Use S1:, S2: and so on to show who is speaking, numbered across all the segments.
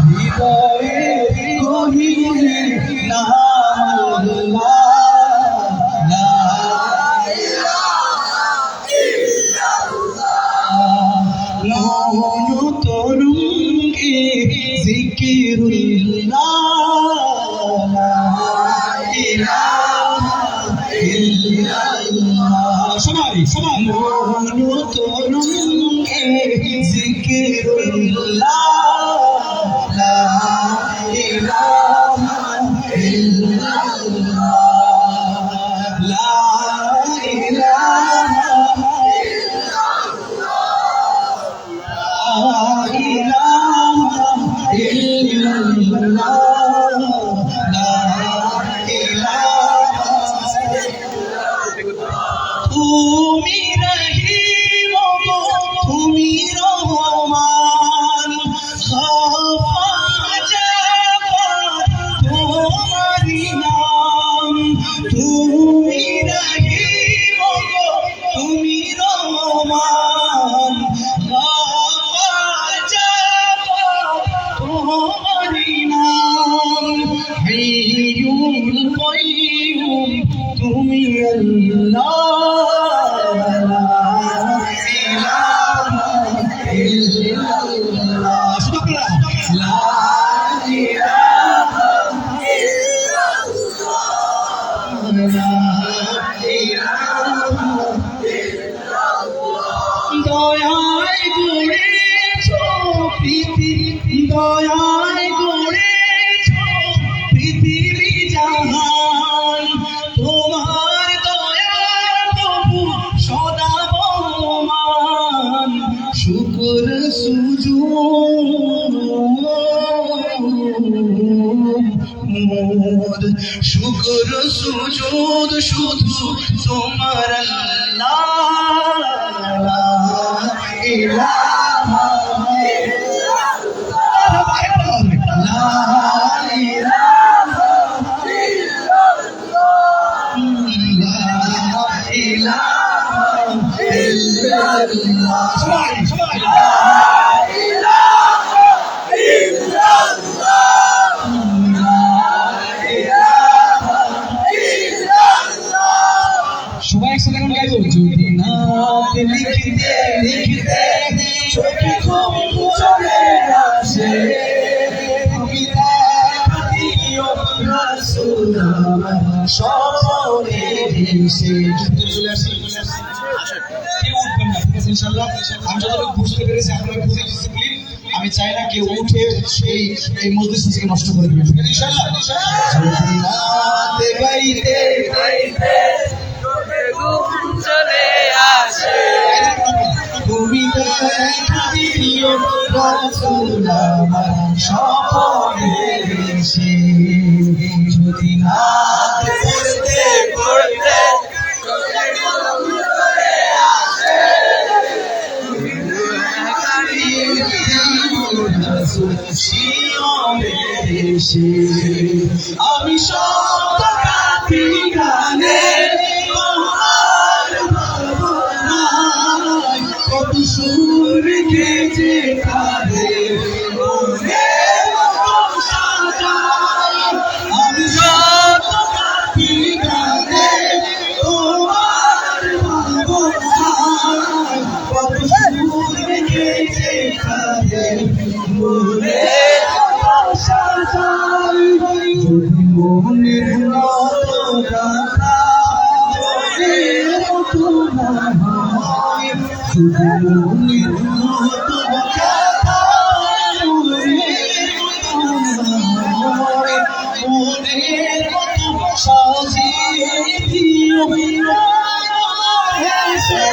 S1: হৃদয়ে গহীরে নাম আল্লাহ, লা ইলাহা ইল্লাল্লাহ। মন তরঙ্গে জিকিরুল্লাহ, লা ইলাহা ইল্লাল্লাহ। সবাই মন তরঙ্গে জিকিরুল্লাহ, লা ইলাহা ইল্লাল্লাহ, লা ইলাহা তুমি রহিম গো তুমি রহমান, তোমারি নাম। তুমি রহিম গো তুমি রহমান, তোমারি নাম। হাইয়ুল কাইয়ুম তুমি আল্লাহ, দয়ায় গড়েছ পৃথিবী, দয়ায় গড়েছ পৃথিবী জাহান। তোমার দয়া প্রভু সদা বহমান, শুকর সুজুদ মোর, শুকর সুজুদ শুধু তোমার আল্লাহ, লা ইলাহা ইল্লাল্লাহ, লা ইলাহা ইল্লাল্লাহ, লা ইলাহা ইল্লাল্লাহ। সবাই লা ইলাহা ইল্লাল্লাহ, লা ইলাহা ইল্লাল্লাহ। সবাই একসাথে এখন গাইবো। যদি নাত লিখতে লিখতে চোখে ঘুম চলে আসে, তুমি দেখা দিও রাসূল আমার স্বপ্নে ভেসে। চলে আসি, কেউ উঠবেন না, ঠিক আছে ইনশাআল্লাহ। আমি যতটুকু বুঝতে পেরেছি আপনারা বুঝে ডিসিপ্লিন। আমি চাই না কেউ উঠে এই মজলিস থেকে নষ্ট করে দেবেন, ঠিক আছে ইনশাআল্লাহ। যদি নাত গাইতে গাইতে
S2: চলে আসে,
S1: তুমি দেখা দিও রাসূল আমার স্বপ্নে ভেসে। যদি নাত পড়তে
S2: পড়তে
S1: আমি সব কাঁপি গানে তোমার ভাবনায়, কত সুর গেছে কাঁধে মনের মতো সাজায়। আমি সব কাঁপি গানে তোমার ভাবনায়, কত সুর গেছে কাঁধে মনের মতো সাজায়। যদি মনের মতো কথা মনের মতো না হয়, যদি মনের মতো কথা মনের মতো না হয়, মনের মতো সাজিয়ে দিও হেসে।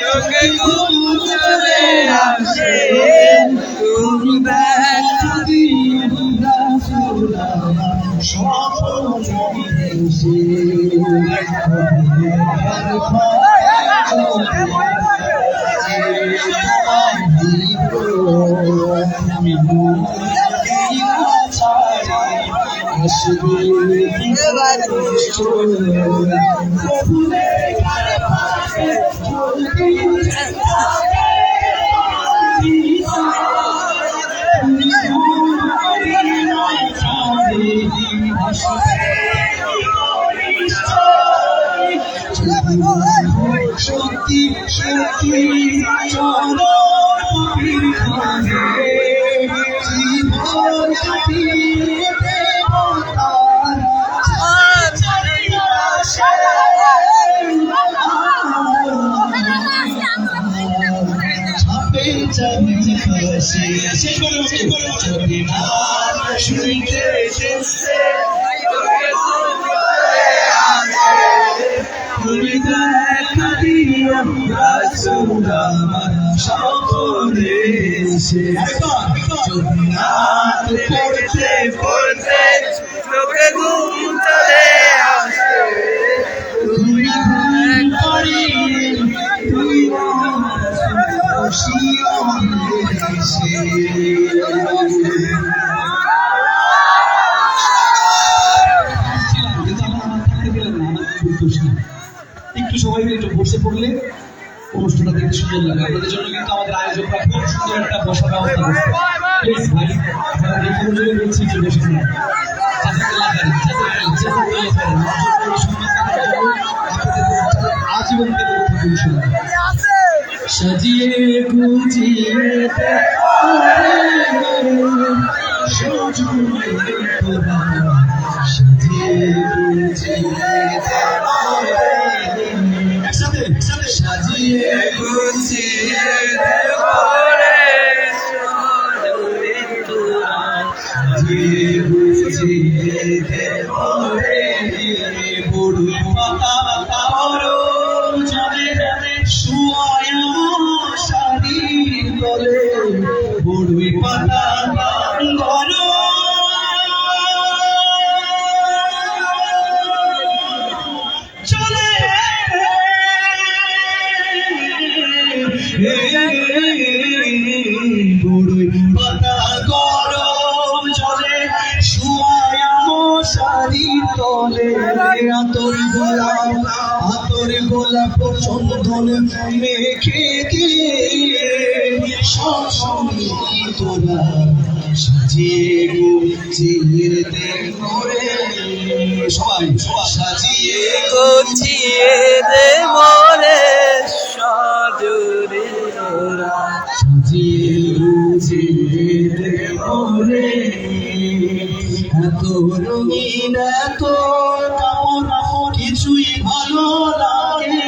S2: চোখে ঘুম চলে আসে,
S1: তুমি দেখা দিও রাসূল আমার স্বপ্নে ভেসে। সত্যি সত্যি চলো জীবন কাটিয়ে দেব শুনতে তুমি দেখা দিও রাসূল আমার সকলে এসে যদি নাত পড়তে
S2: পড়তে চোখে ঘুম চলে আসে
S1: তুমি করি তুই খুশিও এসে একটু সময় মিলে একটু বসে পড়লে অনুষ্ঠানটা দেখতে সুন্দর লাগে। আপনাদের জন্য কিন্তু আমাদের আয়োজকরা খুব সুন্দর একটা বসার ব্যবস্থা করছে। প্লিজ ভাই, আপনারা দেখে বুঝে বলছি যে বসে পড়ুন। আজীবন সাজিয়ে গুজিয়ে সাজিয়ে
S2: গুছিয়ে দেবরে
S1: সাজিয়ে গুজিয়ে দেবরে বড়ুই পাতা তারও জলে শুয়ায় শাড়ি তলে বড়ুই পাতা গরম চলে বড়ুই পাতা গরম জলে শুয়ায় মশারি তলে আতর গোলাপ চন্দন মেখে দিয়ে সঙ্গে তোরা সাজিয়ে গুছিয়ে দে করে সবাই সাজিয়ে
S2: গুছিয়ে দে মরে সজরে তোরা
S1: সাজিয়ে গুছিয়ে দে করে এত রঙিন এত কাপড় কিছুই ভালো লাগে